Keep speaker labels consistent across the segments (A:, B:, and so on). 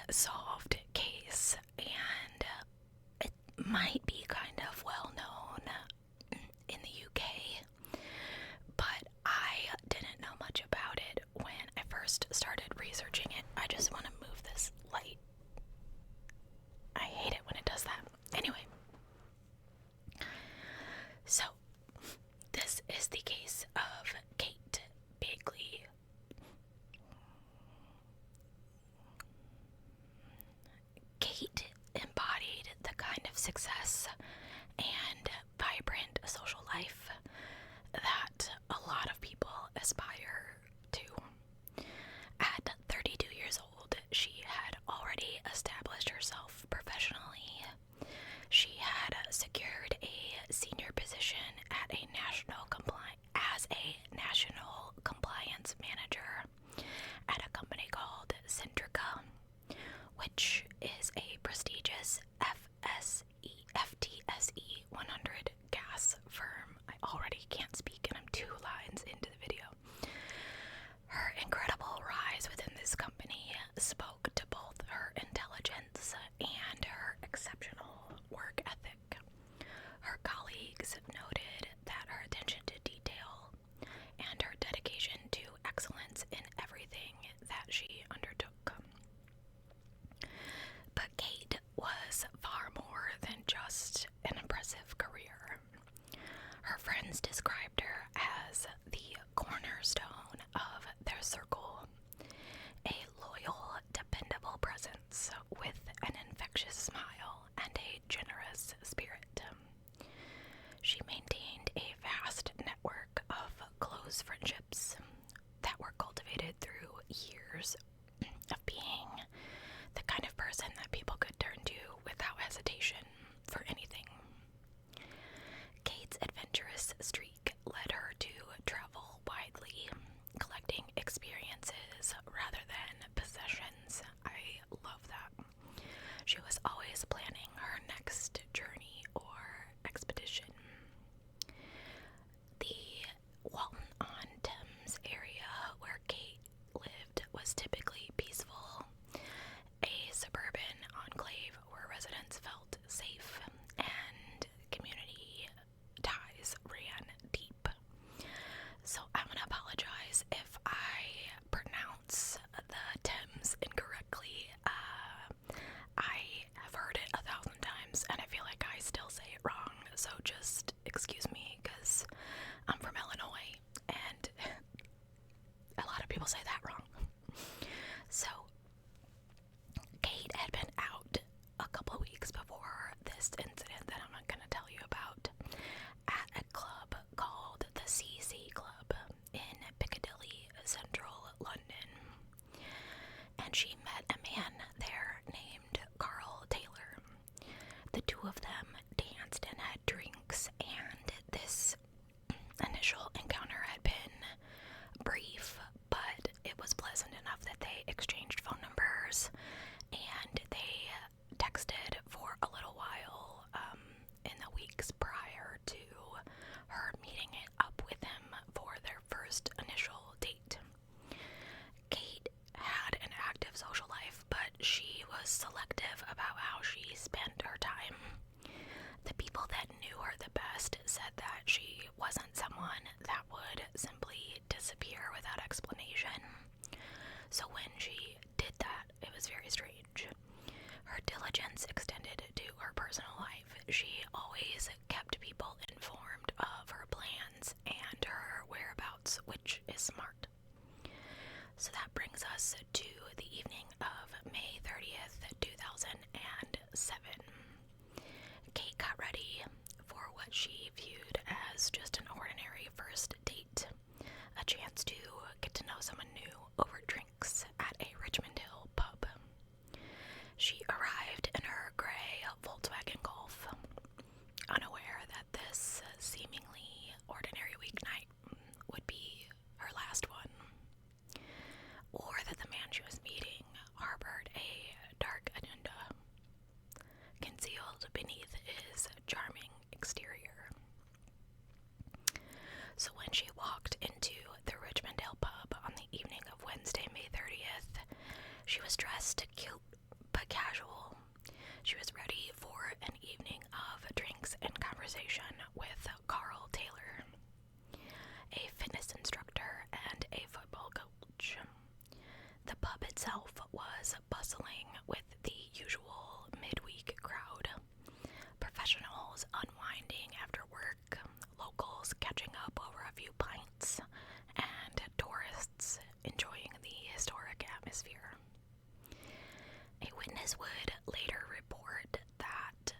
A: unsolved case, and it might be kind of well known in the UK, but I didn't know much about it when I first started researching it. I just want to move this light. I hate it when it does that. Anyway, so this is the case of Kate Beley. Kate embodied the kind of success and vibrant social life that a lot of people aspire to. At 32 years old, she had already established herself professionally. She had secured a senior position at a national compliance manager at a company called Centrica, which is a prestigious FTSE 100 gas firm. I already can't speak and I'm 2 lines into the video. Her incredible rise within this company spoke to both her intelligence and her exceptional work ethic. Her colleagues noted that her attention to detail and her dedication to excellence in everything that she undertook. But Kate was far more than just an impressive career. Her friends described her as the cornerstone of their circle, a loyal, dependable presence with an infectious smile and a generous spirit. She maintained a vast network of close friendships that were cultivated through years of being the kind of person that people could turn to without hesitation for anything. Kate's adventurous streak led her to travel widely, collecting experiences rather than possessions. I love that. She was always planning her next journey or expedition. The Walton-on-Thames area where Kate lived was typically peaceful, a suburban enclave where residents felt safe and community ties ran deep. So I'm going to apologize if I pronounce the Thames incorrectly. I have heard it 1,000 times and I feel like I still say it wrong, so just excuse me because I'm from Illinois and a lot of people say that wrong. So Kate had been out a couple weeks before this incident that I'm going to tell you about at a club called the CC Club in Piccadilly, central London. And she met a man there named Carl Taylor. The two of them danced and had drinks, and this initial encounter had been brief, but it was pleasant enough that they exchanged phone numbers and they texted for a little while in the weeks prior to her meeting up with him for their first initial date. Kate had an active social life, but she was selective about how she spent her time. The people that knew her the best said that she wasn't someone that would simply disappear without explanation. So when she did that, it was very strange. Her diligence extended to her personal life. She always kept people informed of her plans and her whereabouts, which is smart. So that brings us to the evening of May 30th, 2007. Kate got ready for what she viewed as just an ordinary first date, a chance to get to know someone new over drinks at a Richmond Hill pub. She arrived in her gray Volkswagen Golf, unaware that this seemingly ordinary weeknight would be her last one, or that the man she was meeting harbored a dark agenda concealed beneath his charming exterior. So when she walked into the Richmond Hill pub on the evening of Wednesday, May 30th, she was dressed cute conversation with Carl Taylor, a fitness instructor and a football coach. The pub itself was bustling with the usual midweek crowd. Professionals unwinding after work, locals catching up over a few pints, and tourists enjoying the historic atmosphere. A witness would later report that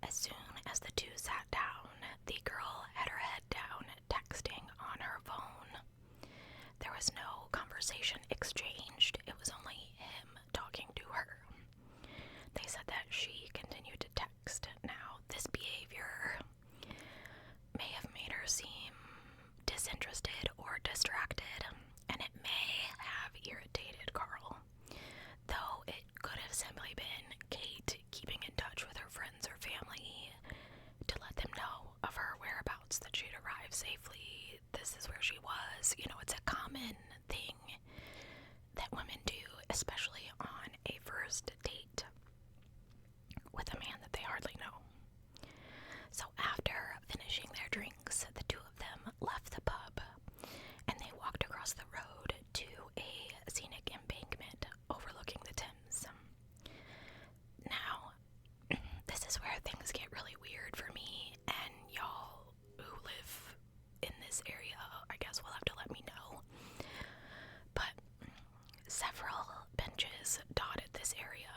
A: as soon as the two sat down, the girl had her head down, texting on her phone. There was no conversation exchanged, it was only him talking to her. They said that she continued to text. Now, this behavior may have made her seem disinterested or distracted, and it may have irritated Carl, though it could have simply been Kate keeping in touch with her friends or family to let them know of her whereabouts, that she'd arrived safely. This is where she was. You know, it's a common thing that women do, especially on a first date with a man that they hardly know. So after finishing their drinks, the two of them left the pub and they walked across the road to a scenic embankment overlooking the Thames. Now, this is where things get really weird for me, and y'all who live in this area, I guess, will have to let me know. But several benches dotted this area,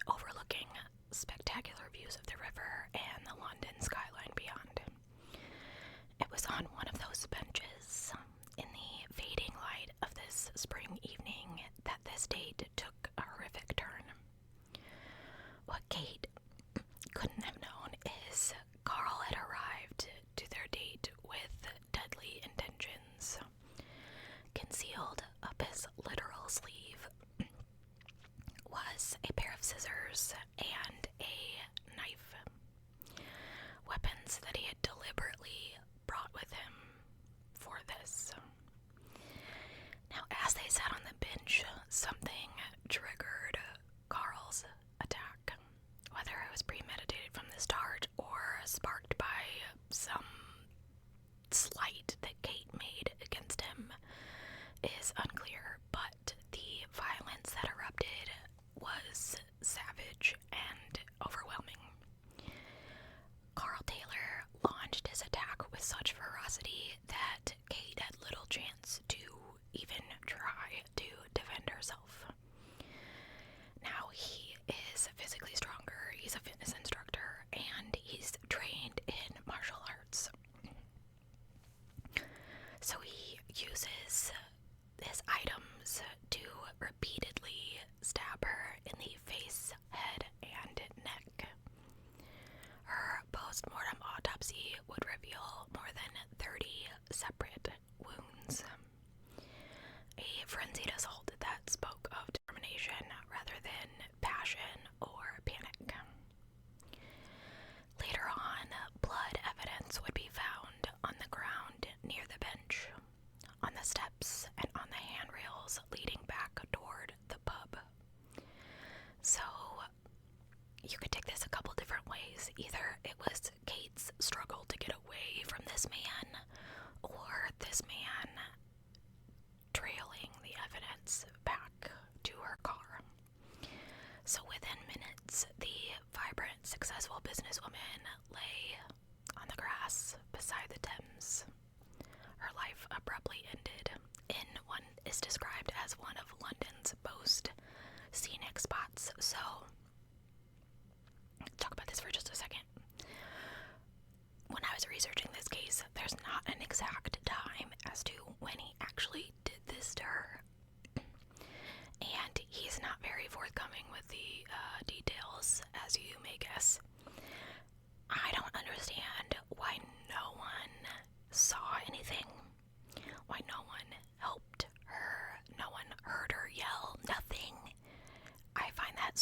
A: overlooking spectacular views of the river and the London skyline beyond. It was on one of those benches, in the fading light of this spring evening, that this date took a horrific turn. What Kate couldn't have known is Carl had arrived to their date with deadly intentions. Concealed up his literal sleeve was a pair of scissors and a knife, weapons that he had deliberately brought with him for this. Now, as they sat on the bench, something triggered Carl's attack. Whether it was premeditated from the start or sparked by some slight that Kate made against him is unclear, but the violence that erupted was savage and overwhelming. Carl Taylor launched his attack with such ferocity that Kate had little chance to even try to defend herself. Now, he is physically stronger, he's a fitness instructor, and he's trained in martial arts. So he uses his items to repeatedly stab her in the face, head, and neck. Her post-mortem autopsy would reveal more than 30 separate wounds. A frenzied assault that spoke of determination rather than passion or panic. Later on, blood evidence would be found on the ground near the bench, on the steps, and on the handrails leading back toward the pub. So, you could take this a couple different ways. Either it was Kate's struggle to get away from this man, or this man trailing the evidence back to her car. So within minutes, the vibrant, successful businesswoman lay on the grass beside the Thames. Her life abruptly ended in what is described as one of London's most scenic spots. So, talk about this for just a second. When I was researching this case, there's not an exact time as to when he actually did this to her. And he's not very forthcoming with the details, as you may guess. I don't understand why no one saw anything, why no one helped her, no one heard her yell, nothing. I find that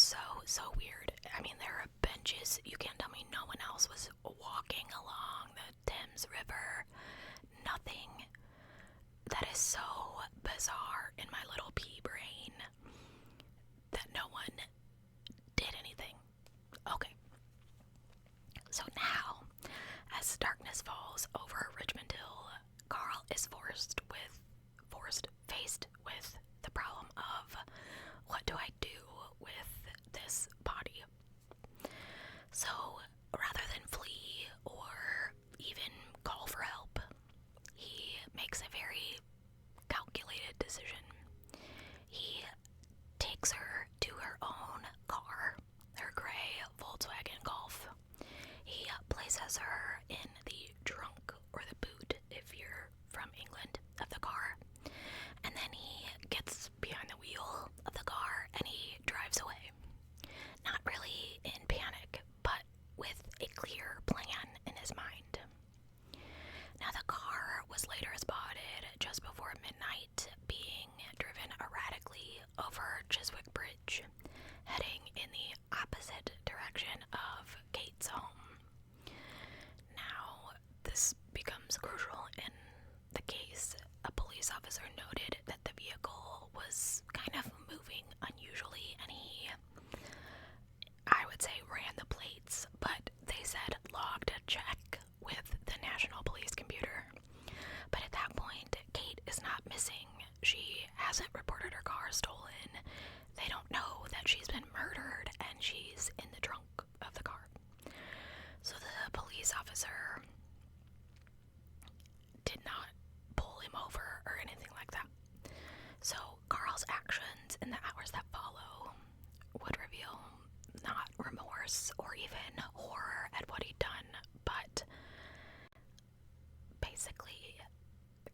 A: basically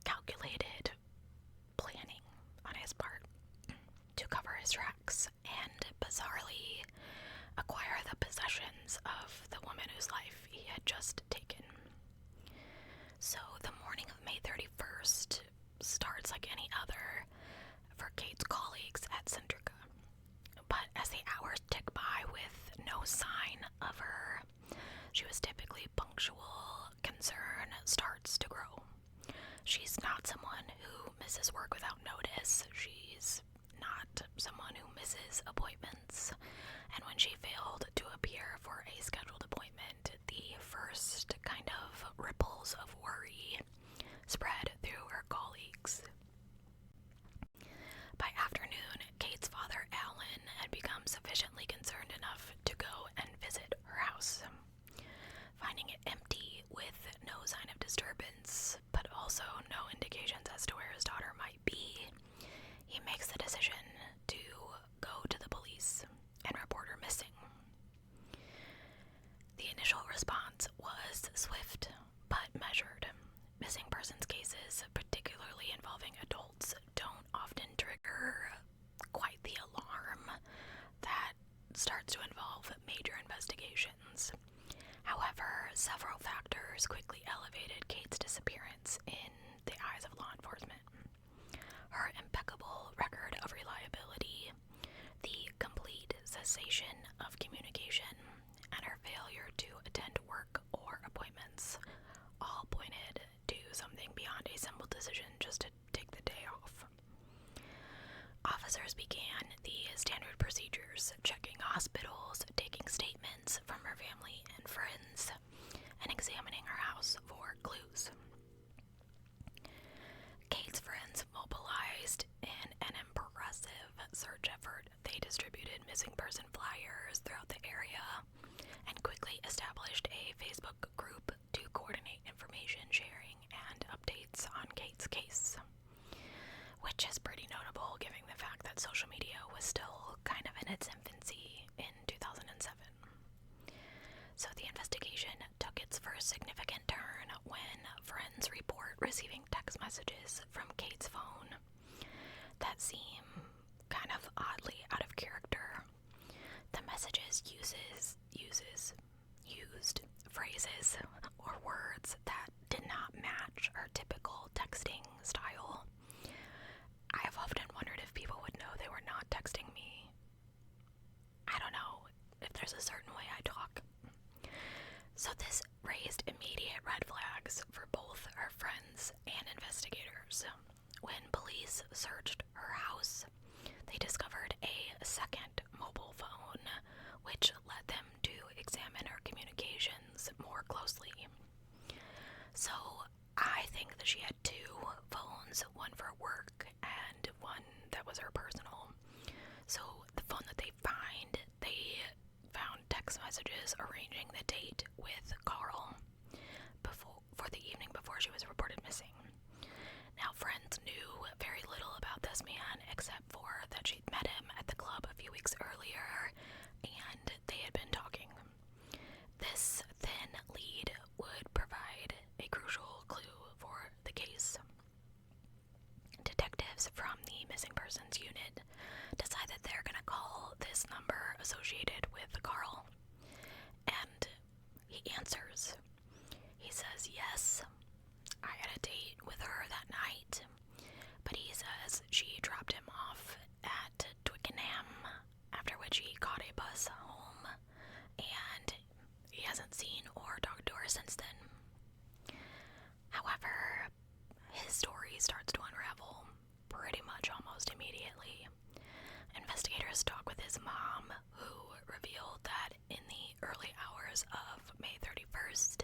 A: calculated planning on his part to cover his tracks and bizarrely acquire the possessions of the woman whose life he had just taken. So the morning of May 31st starts like any other for Kate's colleagues at Centrica. But as the hours tick by with no sign of her, she was typically punctual, concern starts to grow. She's not someone who misses work without notice. She's not someone who misses appointments. And when she failed to appear for a scheduled appointment, the first kind of ripples of worry spread through her colleagues. By afternoon, Kate's father, Alan, had become sufficiently concerned enough to go and visit her house. Finding it empty with no sign of disturbance, but also no indications as to where his daughter might be, he makes the decision to go to the police and report her missing. The initial response was swift but measured. Missing persons cases, particularly involving adults, don't often trigger quite the alarm that starts to involve major investigations. However, several factors quickly elevated Kate's disappearance in the eyes of law enforcement. Her impeccable record of reliability, the complete cessation of communication, and her failure to attend work or appointments all pointed to something beyond a simple decision just to take the day off. Officers began the standard procedures, checking hospitals, taking statements from her family and friends, and examining her house for clues. Kate's friends mobilized in an impressive search effort. They distributed missing person flyers throughout the area and quickly established a Facebook group to coordinate information sharing and updates on Kate's case, which is pretty notable given the fact that social media was still kind of in its infancy in 2007. So the investigation took its first significant turn when friends report receiving text messages from Kate's phone that seem kind of oddly out of character. The messages used phrases or words that did not match her typical texting style. I have often wondered if people would know they were not texting me. I don't know if there's a certain way I talk. So this raised immediate red flags for both her friends and investigators. When police searched her house, they discovered a second mobile phone, which led them to examine her communications more closely. So I think that she had two phones, one for work and one that was her personal. So the phone that they found text messages arranging the date with Carl for the evening before she was reported missing. Now, friends knew very little about this man except for that she'd met him at the club a few weeks earlier and they had been talking. This thin lead would provide a crucial clue for the case. Detectives from the missing persons unit decide that they're going to call this number associated with Carl. And he answers. He says, yes, I had a date with her that night, but he says she dropped him off at Twickenham, after which he caught a bus home, and he hasn't seen or talked to her since then. However, his story starts to unravel pretty much almost immediately. Investigators talk with his mom, who revealed that in the early hours of May 31st,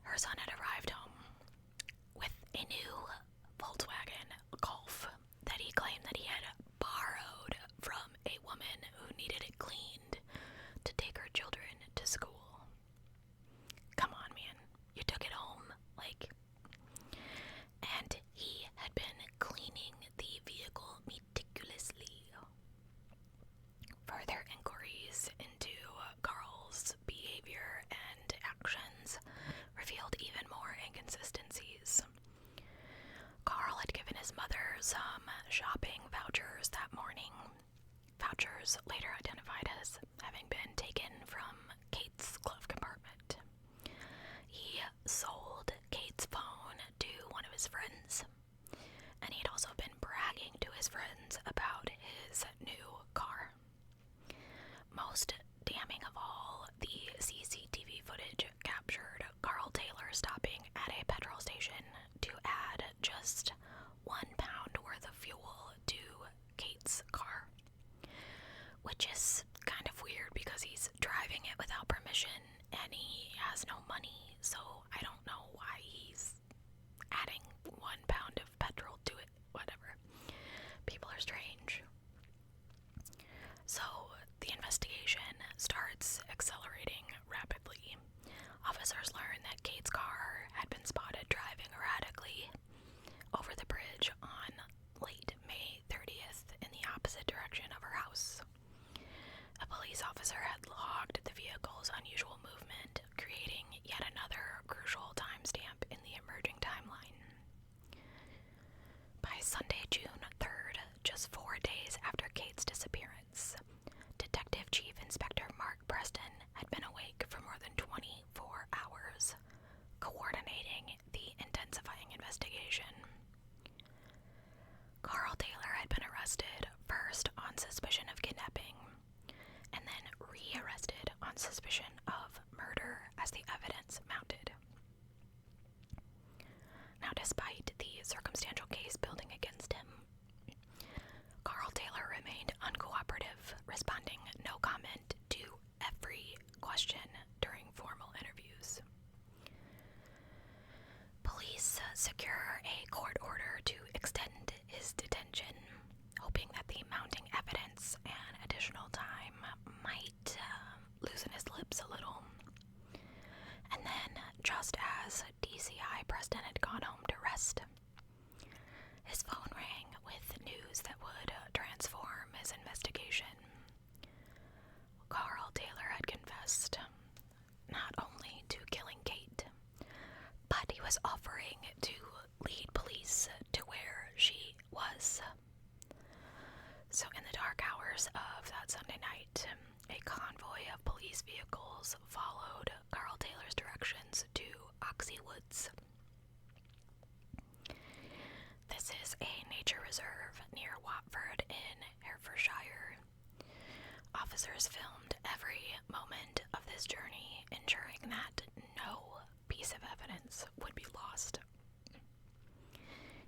A: her son had arrived home with a new Volkswagen Golf that he claimed that he had borrowed from a woman who needed it cleaned to take her children to school. Come on, man. You took it home. And he had been cleaning the vehicle meticulously. Further inquiries into Carl's behavior and actions revealed even some shopping vouchers that morning. Vouchers later identified as having been taken from Kate's glove compartment. He sold Kate's phone to one of his friends, and he'd also been bragging to his friends about his new car. Most damning of all, the CCTV footage captured Carl Taylor stopping at a petrol station to add just 1 pound worth of fuel to Kate's car, which is kind of weird because he's driving it without permission and he has no money, so I don't know why he's adding 1 pound of petrol to it. Whatever. People are strange. So the investigation starts accelerating rapidly. Officers learn that Kate's car had been spotted driving erratically over the bridge on late May 30th in the opposite direction of her house. A police officer had logged the vehicle's unusual movement, creating yet another crucial timestamp in the emerging timeline. By Sunday, June 3rd, just 4 days after Kate's disappearance, Detective Chief Inspector Mark Preston had been awake for more than 24 hours, coordinating the intensifying investigation. Carl Taylor had been arrested first on suspicion of kidnapping, and then re-arrested on suspicion of murder as the evidence mounted. Now, despite the circumstantial case building against him, Carl Taylor remained uncooperative, responding no comment to every question during formal interviews. Police secure a court order to extend his detention, hoping that the mounting evidence and additional time might loosen his lips a little. And then, just as DCI Preston had gone home to rest, his phone rang with news that would transform his investigation. Carl Taylor had confessed not only to killing Kate, but he was offering to lead police to where she was. So in the dark hours of that Sunday night, a convoy of police vehicles followed Carl Taylor's directions to Oxy Woods. This is a nature reserve near Watford in Herefordshire. Officers filmed every moment of this journey, ensuring that no piece of evidence would be lost.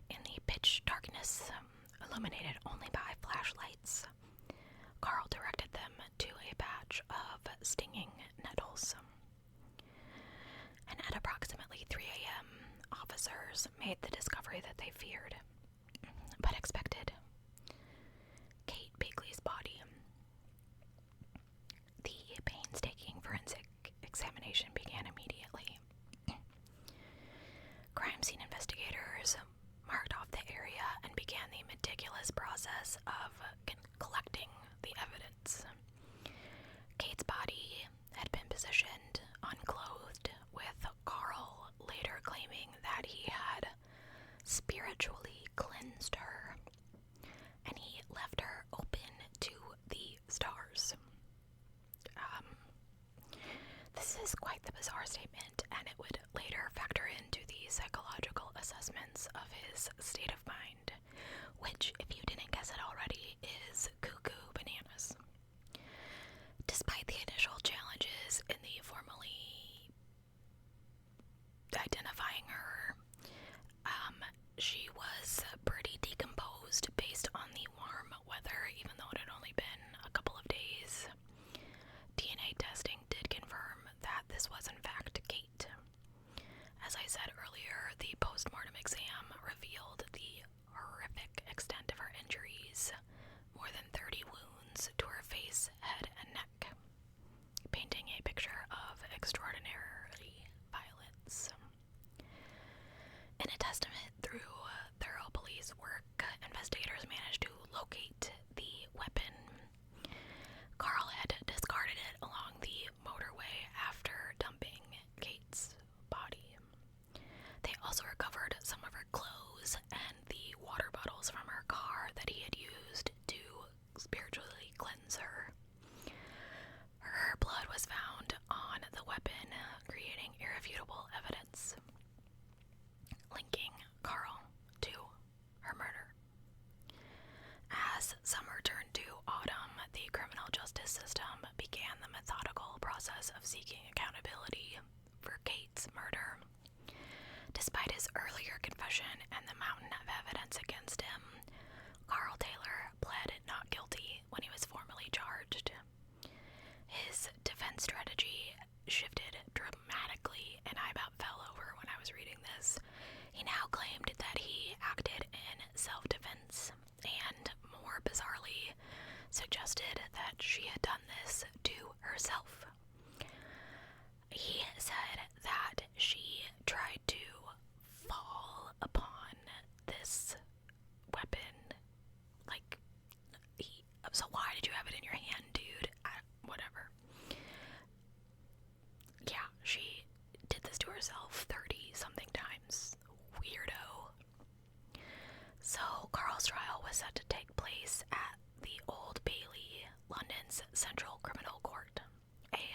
A: In the pitch darkness, illuminated only by flashlights, Carl directed them to a patch of stinging nettles. And at approximately 3 a.m., officers made the discovery that they feared, but expected: Kate Beagley's body. The painstaking forensic examination began immediately. Crime scene investigators marked off the area and began the meticulous process of collecting the evidence. Kate's body had been positioned unclothed, with Carl later claiming that he had spiritually cleansed her, and he left her open to the stars. This is quite the bizarre statement, and it would later factor into the psychological assessments of his state of mind, which, if you didn't guess it already, is cuckoo bananas. Despite the initial challenges in the formally identifying her, she was pretty decomposed based on the warm weather, even though it had only been a couple of days. DNA testing did confirm that this was in fact Kate. As I said earlier, the post-mortem exam revealed the horrific extent of her injuries,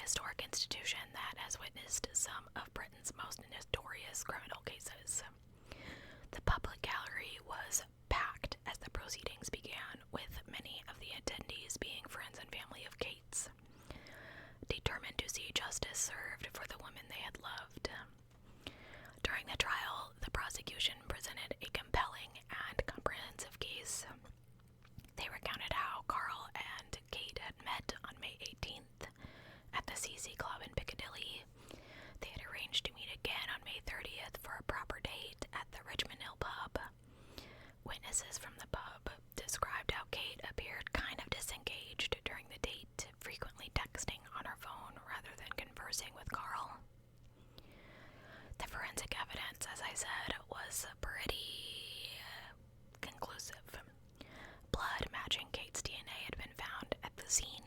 A: historic institution that has witnessed some of Britain's most notorious criminal cases. The public gallery was packed as the proceedings began, with many of the attendees being friends and family of Kate's, determined to see justice served for the women they had loved. During the trial, the prosecution presented a compelling and comprehensive case. They recounted how Carl and Kate had met on May 18th at the CC Club in Piccadilly. They had arranged to meet again on May 30th for a proper date at the Richmond Hill pub. Witnesses from the pub described how Kate appeared kind of disengaged during the date, frequently texting on her phone rather than conversing with Carl. The forensic evidence, as I said, was pretty conclusive. Blood matching Kate's DNA had been found at the scene,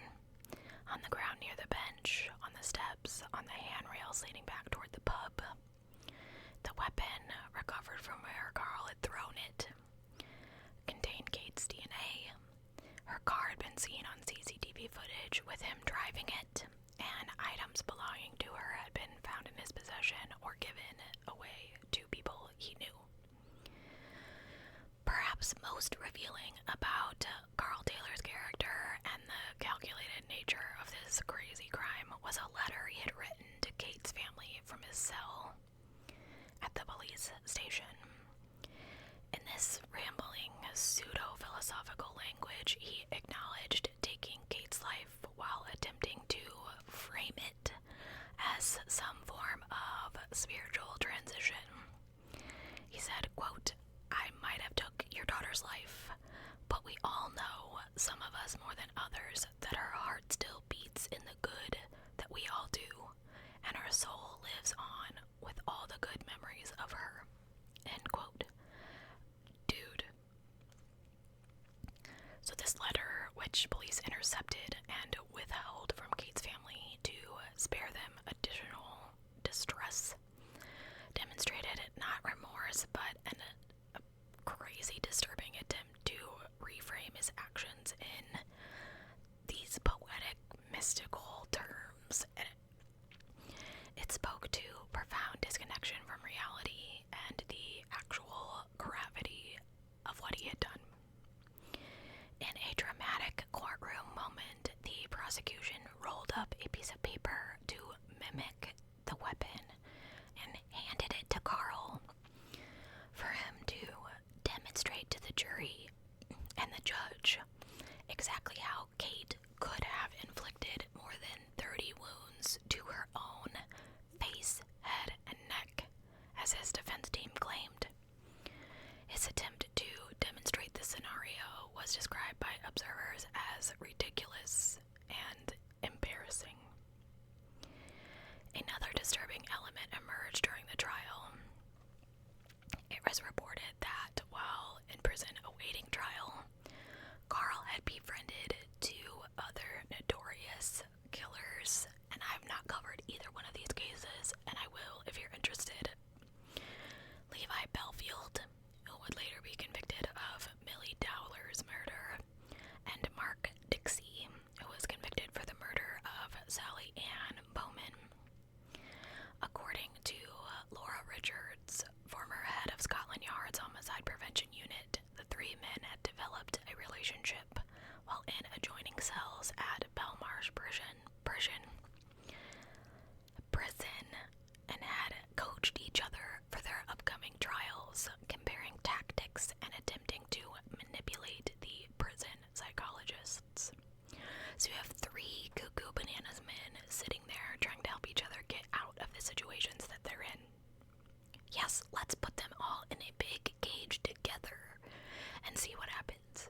A: on the ground near the bench, on the steps, on the handrails leading back toward the pub. The weapon, recovered from where Carl had thrown it, contained Kate's DNA. Her car had been seen on CCTV footage with him driving it, and items belonging to her had been found in his possession or given away to people he knew. Perhaps most revealing about Carl Taylor's character and the calculated nature of this crazy crime was a letter he had written to Kate's family from his cell at the police station. In this rambling, pseudo-philosophical language, he acknowledged taking Kate's life while attempting to frame it as some form of spiritual transition. He said, quote, "I might have took your daughter's life, but we all know, some of us more than others, that her heart still beats in the good that we all do, and her soul lives on with all the good memories of her." End quote. Dude. So this letter, which police intercepted and withheld from Kate's family to spare them additional distress, demonstrated not remorse, but a crazy, disturbing attempt to reframe his actions in these poetic, mystical terms. It spoke to profound disconnection from reality and the actual gravity of what he had done. In a dramatic courtroom moment, the prosecution rolled up a piece of paper to mimic the weapon and handed it to Carl for him to demonstrate to the jury and the judge exactly how Kate could have inflicted more than 30 wounds to her own face, head, and neck, as his defense team claimed. His attempt to demonstrate the scenario was described by observers as ridiculous and embarrassing. Another disturbing element emerged during the trial. It was reported that while in prison awaiting trial, Carl had befriended two other notorious killers, and I've not covered either one of these cases, and I will if you're interested. Levi Belfield, who would later be convicted of Millie Dowler's murder, and Mark Dixie, who was convicted for the murder of Sally Ann Bowman. According to Laura Richards, former head of Scotland Yard's Homicide Prevention Unit, the three men had developed a relationship while in adjoining cells at Belmarsh prison, and had coached each other for their upcoming trials, comparing tactics and attempting to manipulate the prison psychologists. So you have three cuckoo bananas men sitting there trying to help each other get out of the situations that they're in. Yes, let's put them all in a big cage together and see what happens.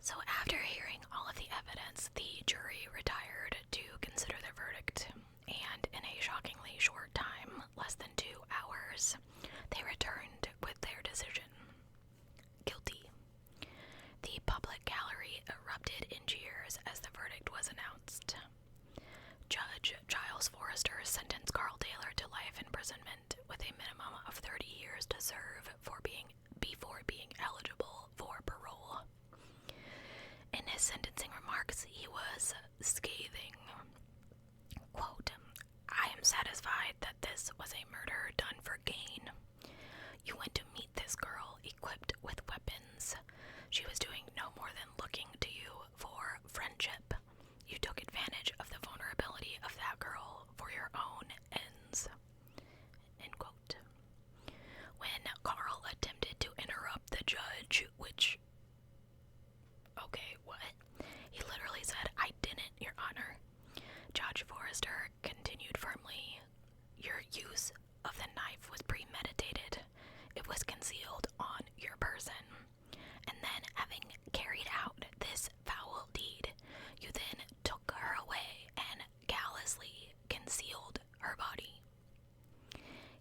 A: So after hearing all of the evidence, the jury retired to consider their verdict, and in a shockingly short time, less than 2 hours, they returned with their decision. Guilty. The public gallery erupted in cheers as the verdict was announced. Judge Giles Forrester sentenced Carl Taylor to life imprisonment with a minimum of 30 years to serve before being eligible for parole. In his sentencing remarks, he was scathing. satisfied that this was a murder done for gain. You went to meet this girl equipped with weapons. She was doing no more than looking to you for friendship. You took advantage of the vulnerability of that girl for your own ends. End quote. When Carl attempted to interrupt the judge, which... Okay, what? He literally said, "I didn't, Your Honor." Judge Forrester continued firmly, "Your use of the knife was premeditated. It was concealed on your person. And then, having carried out this foul deed, you then took her away and callously concealed her body."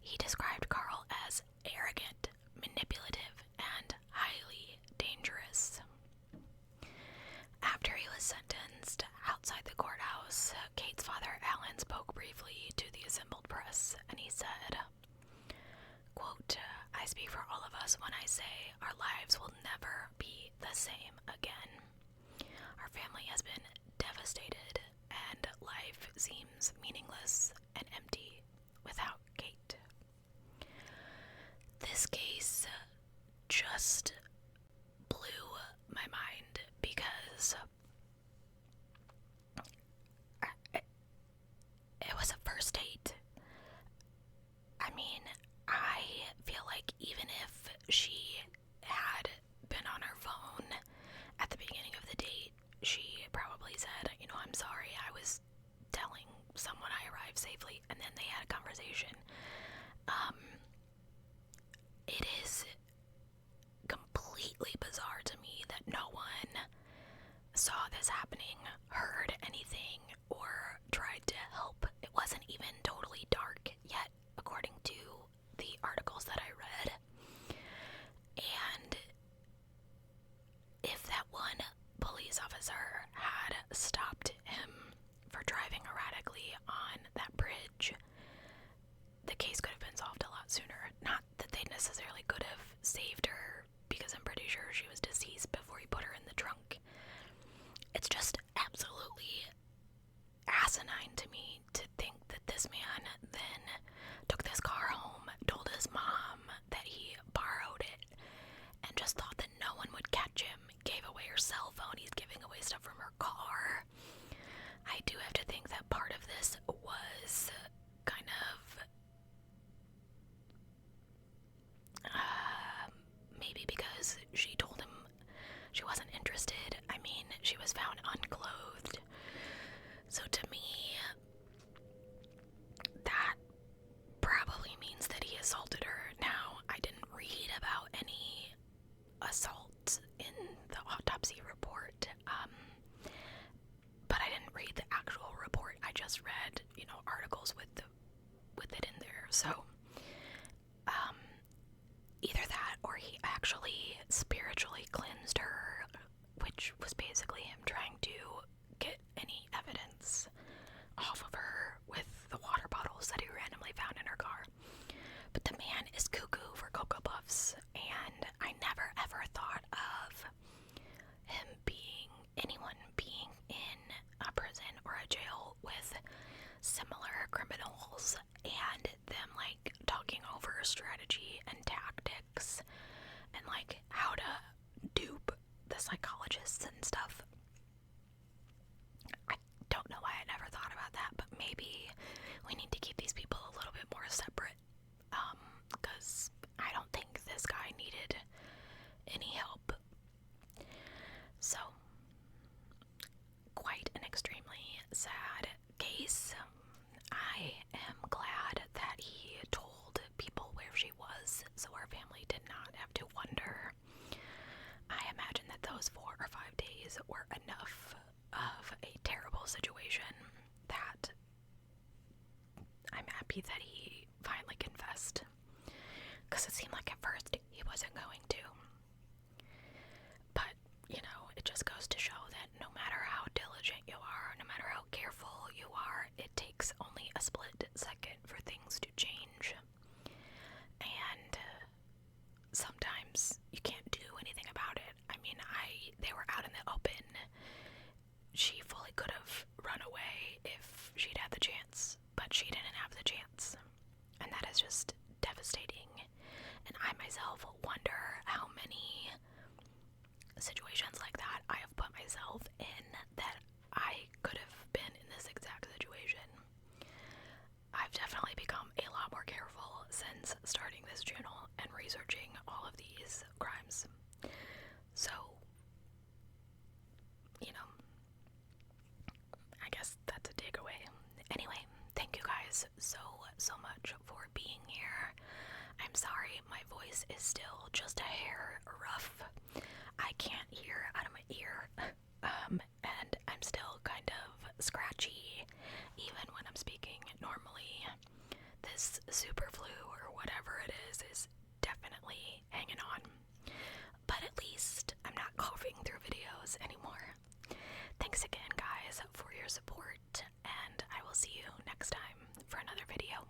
A: He described Carl as arrogant, manipulative, and highly dangerous. After he was sentenced outside the courthouse, Kate's father, Alan, spoke briefly to the assembled press, and he said, quote, "I speak for all of us when I say our lives will never be the same again. Our family has been devastated, and life seems meaningless and empty without Kate." This case just blew my mind because it was a first date. I mean, I feel like even if she had been on her phone at the beginning of the date, she probably said, "I'm sorry, I was telling someone I arrived safely," and then they had a conversation. It is completely bizarre to me that no one saw this happening, heard anything, or tried to help. It wasn't even totally dark yet, according to the articles that I read. And if that one police officer had stopped him for driving erratically on that bridge, the case could have been solved a lot sooner. Not that they necessarily could have saved her, because I'm pretty sure she was deceased before he put her in the trunk. It's just absolutely asinine to me to think that this man then took this car home, told his mom that he borrowed it, and just thought that no one would catch him. Gave away her cell phone. He's giving away stuff from her car. I do have to think that part of this was kind of maybe because she told him she wasn't interested. I mean, she was found unclothed. So to me, that probably means that he assaulted her. Now, I didn't read about any assault in the autopsy report, but I didn't read the actual report. I just read, articles with it in there. So, either that or he actually spiritually cleansed her, which was basically him trying to get any evidence off of her with the water bottles that he randomly found in her car. But the man is cuckoo for Cocoa Puffs, and I never ever thought of anyone being in a prison or a jail with similar criminals and them talking over strategy and tactics and how to dupe the psychologists and stuff. I don't know why I never thought about that, but maybe we need to keep these people a little bit more separate, because I don't think this guy needed any help. So, quite an extremely sad case. I am glad that he told people where she was, so our family did not have to wonder. I imagine that those 4 or 5 days were enough of a terrible situation that I'm happy that he finally confessed, because it seemed like at first he wasn't going to. But, it just goes to show that no matter how diligent you are, no matter how careful you are, it takes only a split second for things to change. And sometimes you can't do anything about it. I mean, they were out in the open. She fully could have run away if she'd had the chance, but she didn't have the guys so much for being here. I'm sorry, my voice is still just a hair rough. I can't hear out of my ear, and I'm still kind of scratchy, even when I'm speaking normally. This super flu, or whatever it is definitely hanging on. But at least I'm not coughing through videos anymore. Thanks again, guys, for your support, and I will see you next time for another video.